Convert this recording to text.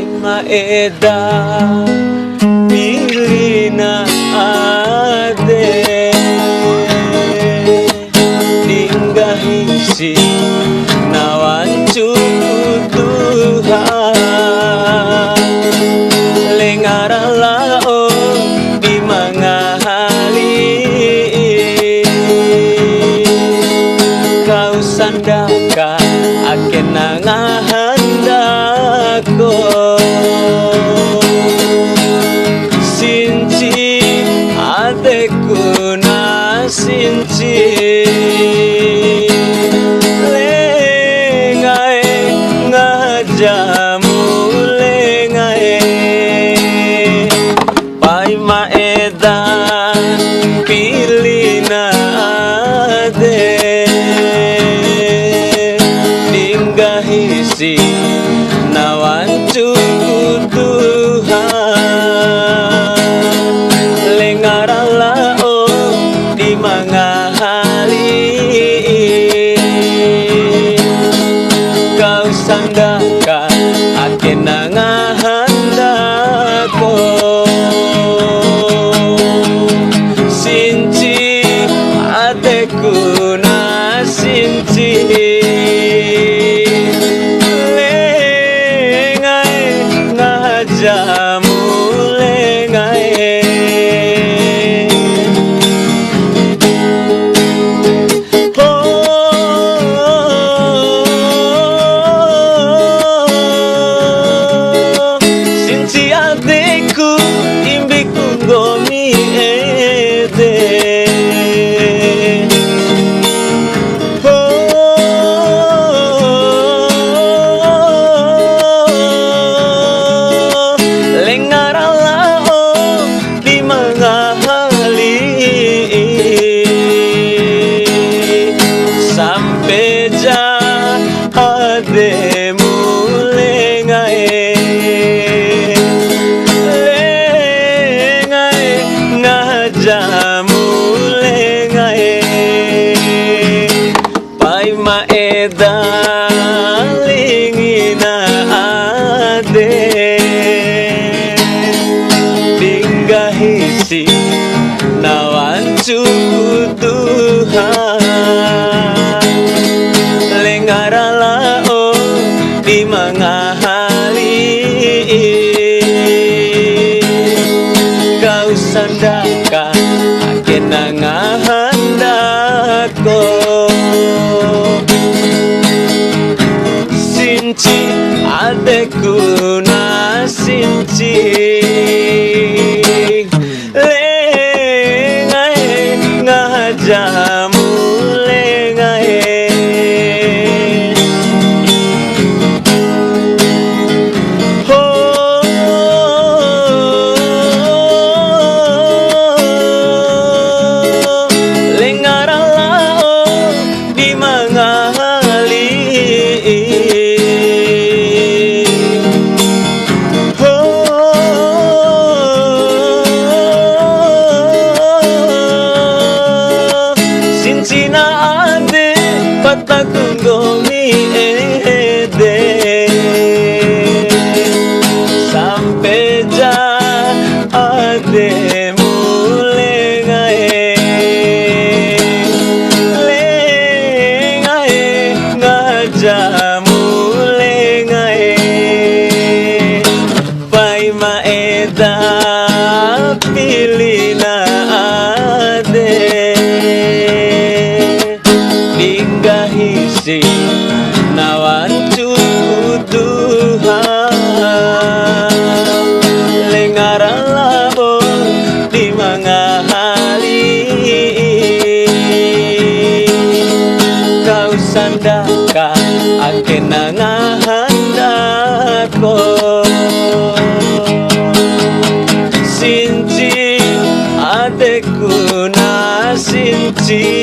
pai maeda pilina ade dinggahisi nawancu Tuhan lengara lao Bima ngahali kau sandaka akena ngahandako sinci adeku na sinci lengae ngajamu lengae pai maeda pilina ade dinggahisi nawancu Tuhan lengara lao di mangahali kau sandaka akena ngahandako sinci adeku na sinci lengae ngajamu lengae sinci adeku imbiku ngomi ede lengara lao di mangahali sampai jah ademu lengae lengae ngajamu lengae pai maeda lingina ade dinggahisi nawancu Tuhan lengara lao di mangahali kau sandaka akena ngahandako sinci adeku na sinci lengae ngajamu lengae lengara lao di mangahali sincina ade pataku ngomi ede sampai jah ademu lengae lengae ngajamu lengae pai maeda pilina ade dinggahisi nawancu Tuhan lengara lao di mangahali kau sandaka akena ngahandako sinci adeku na sinci